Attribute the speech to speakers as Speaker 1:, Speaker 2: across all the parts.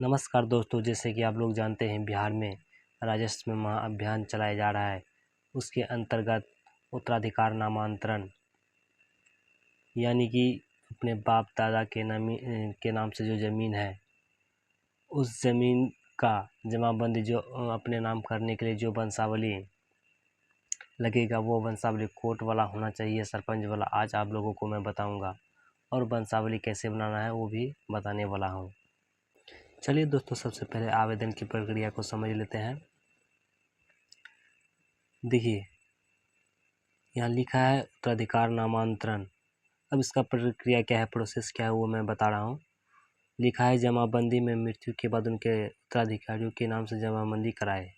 Speaker 1: नमस्कार दोस्तों, जैसे कि आप लोग जानते हैं बिहार में राजस्व महाअभियान चलाया जा रहा है। उसके अंतर्गत उत्तराधिकार नामांतरण यानी कि अपने बाप दादा के नाम से जो ज़मीन है उस ज़मीन का जमाबंदी जो अपने नाम करने के लिए जो वंशावली लगेगा वो वंशावली कोर्ट वाला होना चाहिए, सरपंच वाला। आज आप लोगों को मैं बताऊंगा और वंशावली कैसे बनाना है वो भी बताने वाला हूँ। चलिए दोस्तों, सबसे पहले आवेदन की प्रक्रिया को समझ लेते हैं। देखिए, यहाँ लिखा है उत्तराधिकार नामांतरण। अब इसका प्रक्रिया क्या है, प्रोसेस क्या है, वो मैं बता रहा हूँ। लिखा है जमाबंदी में मृत्यु के बाद उनके उत्तराधिकारियों के नाम से जमाबंदी कराए।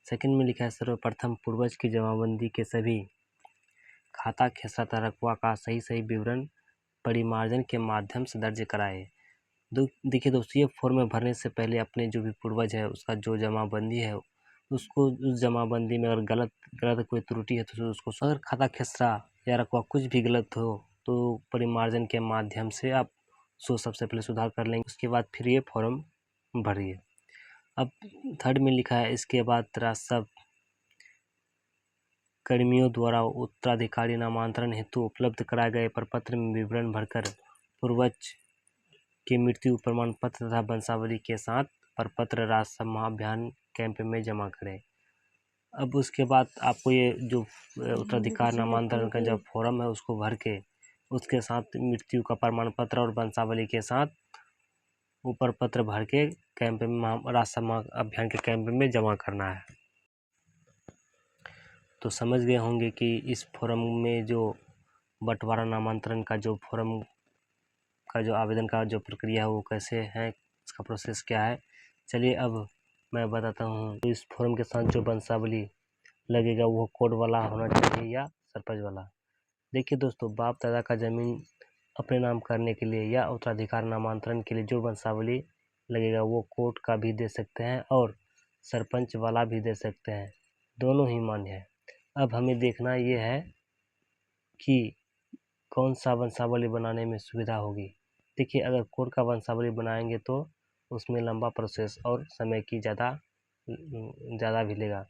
Speaker 1: सेकंड में लिखा है सर्वप्रथम पूर्वज की जमाबंदी के सभी खाता खेसरा रकबा का सही विवरण परिमार्जन के माध्यम से दर्ज कराए। देखिए दोस्तों, ये फॉर्म भरने से पहले अपने जो भी पूर्वज है उसका जो जमाबंदी है उसको उस जमाबंदी में अगर गलत कोई त्रुटि है तो उसको, अगर खाता खेसरा या रकबा कुछ भी गलत हो तो परिमार्जन के माध्यम से आप उसको सबसे पहले सुधार कर लेंगे। उसके बाद फिर ये फॉर्म भरिए। अब थर्ड में लिखा है इसके बाद राजस्व कर्मियों द्वारा उत्तराधिकारी नामांतरण हेतु उपलब्ध कराए गए प्रपत्र में विवरण भरकर पूर्वज के मृत्यु प्रमाण पत्र तथा वंशावली के साथ प्रपत्र राजस्व महाअभियान कैंप में जमा करें। अब उसके बाद आपको ये जो उत्तराधिकार नामांतरण का जो फॉर्म है उसको भर के उसके साथ मृत्यु का प्रमाण पत्र और वंशावली के साथ ऊपर पत्र भर के कैंप में राजस्व महाअभियान के कैंप में जमा करना है। तो समझ गए होंगे कि इस फॉर्म में जो बंटवारा नामांतरण का जो फॉर्म का जो आवेदन का जो प्रक्रिया है वो कैसे है, इसका प्रोसेस क्या है। चलिए अब मैं बताता हूँ। तो इस फॉर्म के साथ जो वंशावली लगेगा वो कोड वाला होना चाहिए या सरपंच वाला। देखिए दोस्तों, बाप दादा का ज़मीन अपने नाम करने के लिए या उत्तराधिकार नामांतरण के लिए जो वंशावली लगेगा वो कोर्ट का भी दे सकते हैं और सरपंच वाला भी दे सकते हैं, दोनों ही मान्य है। अब हमें देखना ये है कि कौन सा वंशावली बनाने में सुविधा होगी। देखिए, अगर कोर्ट का वंशावली बनाएंगे तो उसमें लंबा प्रोसेस और समय की ज़्यादा भी लेगा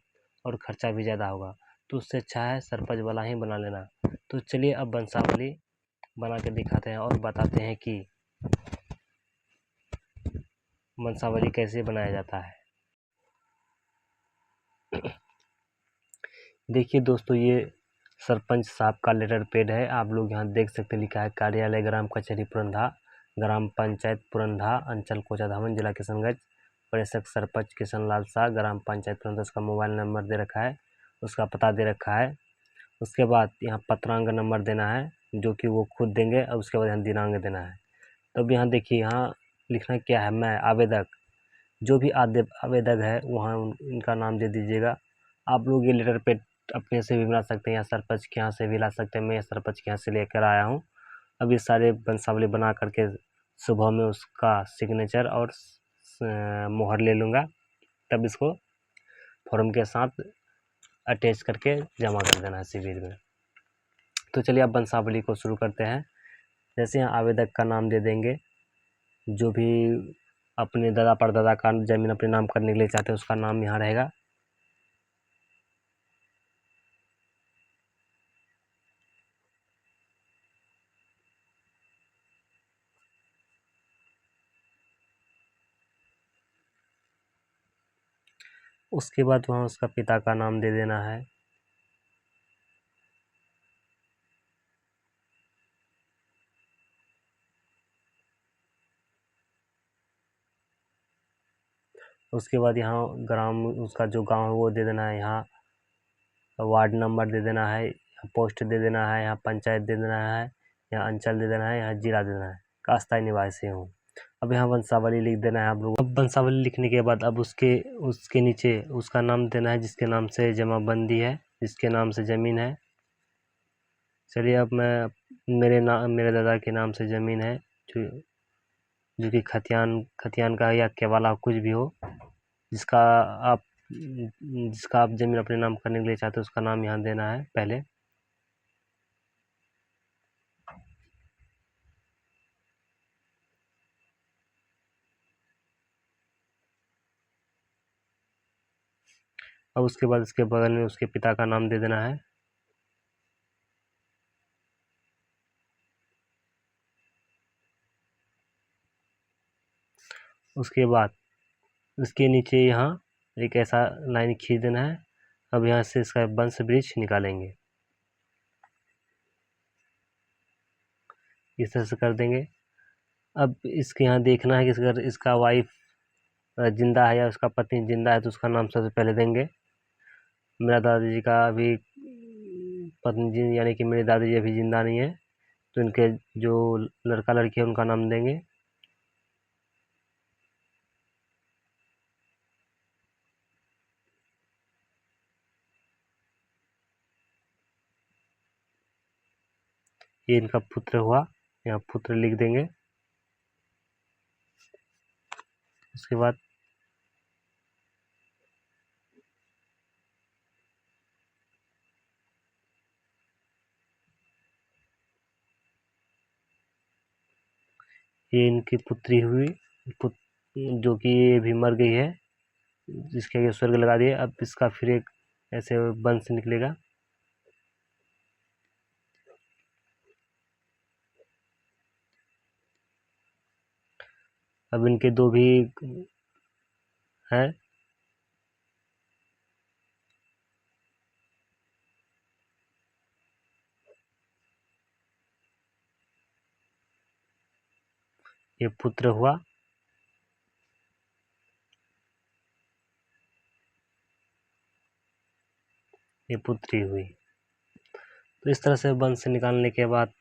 Speaker 1: और खर्चा भी ज़्यादा होगा। तो उससे अच्छा है सरपंच वाला ही बना लेना। तो चलिए अब वंशावली बना के दिखाते हैं और बताते हैं कि वंशावली कैसे बनाया जाता है। देखिए दोस्तों, ये सरपंच साहब का लेटर पैड है। आप लोग यहाँ देख सकते हैं, लिखा है कार्यालय ग्राम कचहरी पुरंधा, ग्राम पंचायत पुरंधा, अंचल कोचाधामन, जिला किशनगंज, प्रेषक सरपंच किशन लाल शाह, ग्राम पंचायत पुरंधा। उसका मोबाइल नंबर दे रखा है, उसका पता दे रखा है। उसके बाद यहाँ पत्रांक नंबर देना है जो कि वो खुद देंगे और उसके बाद यहाँ दिनांक देना है। तब यहाँ देखिए, यहाँ लिखना क्या है, मैं आवेदक, जो भी आवेदक है वहाँ इनका नाम दे दीजिएगा। आप लोग ये लेटर पैड अपने से भी बना सकते हैं या सरपंच के यहाँ से भी ला सकते हैं। मैं सरपंच के यहाँ से लेकर आया हूँ। अब ये सारे वंशावली बना करके सुबह में उसका सिग्नेचर और मोहर ले लूँगा, तब इसको फॉर्म के साथ अटैच करके जमा कर देना है शिविर में। तो चलिए अब वंशावली को शुरू करते हैं। जैसे यहाँ आवेदक का नाम दे देंगे, जो भी अपने दादा परदादा का ज़मीन अपने नाम करने के लिए चाहते हैं उसका नाम यहाँ रहेगा। उसके बाद वहाँ उसका पिता का नाम दे देना है। उसके बाद यहाँ ग्राम, उसका जो गांव है वो दे देना है। यहाँ वार्ड नंबर दे देना है, यहाँ पोस्ट दे देना है, यहाँ पंचायत दे देना है, यहाँ अंचल दे देना है, यहाँ जिला दे देना है। का अस्थायी निवासी हूँ। अब यहाँ वंशावली लिख देना है आप लोग। अब वंशावली लिखने के बाद अब उसके नीचे उसका नाम देना है जिसके नाम से जमाबंदी है, जिसके नाम से ज़मीन है। चलिए अब मैं मेरे दादा के नाम से ज़मीन है, जो कि खतियान का या केवाला कुछ भी हो, जिसका आप ज़मीन अपने नाम करने के लिए चाहते हो उसका नाम यहाँ देना है पहले। अब उसके बाद इसके बगल में उसके पिता का नाम दे देना है। उसके बाद इसके नीचे यहाँ एक ऐसा लाइन खींच देना है। अब यहाँ से इसका वंश वृक्ष निकालेंगे, इस तरह से कर देंगे। अब इसके यहाँ देखना है कि अगर इसका वाइफ जिंदा है या उसका पत्नी जिंदा है तो उसका नाम सबसे पहले देंगे। मेरा दादाजी का अभी पत्नी जी यानी कि मेरे दादाजी अभी जिंदा नहीं है, तो इनके जो लड़का लड़की है उनका नाम देंगे। ये इनका पुत्र हुआ, यहाँ पुत्र लिख देंगे। उसके बाद ये इनकी पुत्री हुई, जो कि ये भी मर गई है, जिसके आगे स्वर्ग लगा दिए। अब इसका फिर एक ऐसे वंश निकलेगा। अब इनके दो भी हैं, ये पुत्र हुआ, ये पुत्री हुई। तो इस तरह से वंश निकालने के बाद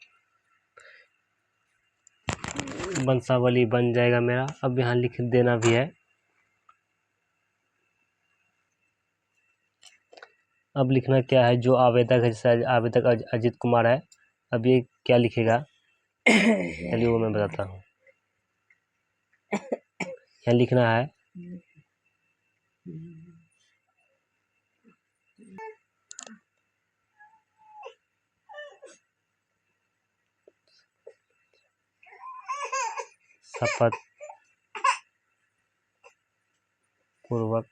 Speaker 1: वंशावली बन जाएगा मेरा। अब यहाँ लिख देना भी है। अब लिखना क्या है, जो आवेदक है, जैसे आवेदक अजीत कुमार है, अब ये क्या लिखेगा चलिए वो मैं बताता हूँ। यहाँ लिखना है शपथ पूर्वक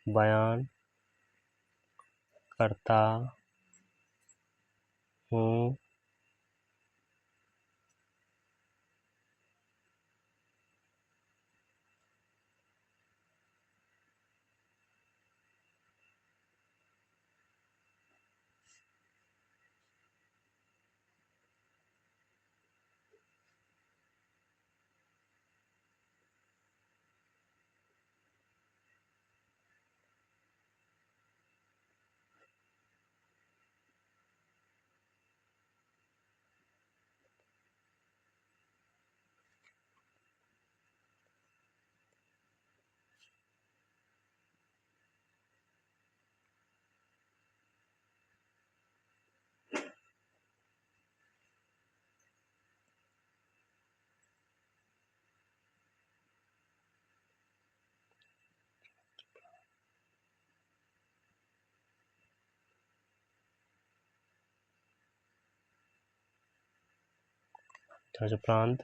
Speaker 1: बयान करता हूँ प्रांत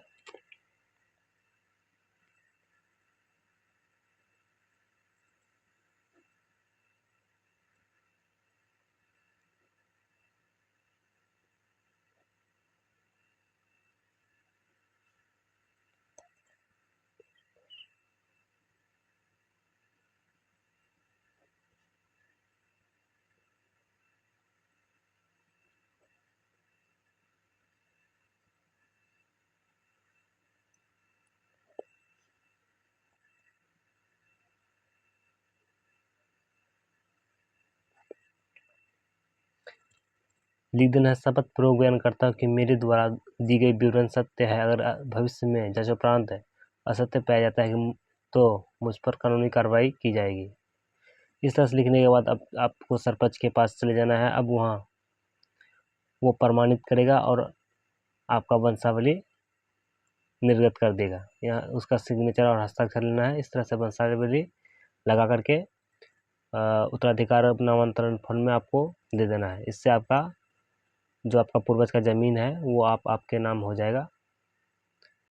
Speaker 1: लिख देना है। शपथ पूर्वक बयान करता हूँ कि मेरे द्वारा दी गई विवरण सत्य है। अगर भविष्य में जांचोपरांत असत्य पाया जाता है तो मुझ पर कानूनी कार्रवाई की जाएगी। इस तरह से लिखने के बाद अब आपको सरपंच के पास चले जाना है। अब वहाँ वो प्रमाणित करेगा और आपका वंशावली निर्गत कर देगा। यहाँ उसका सिग्नेचर और हस्ताक्षर लेना है। इस तरह से वंशावली लगा करके उत्तराधिकार नामांतरण फॉर्म में आपको दे देना है। इससे आपका जो आपका पूर्वज का ज़मीन है वो आपके नाम हो जाएगा।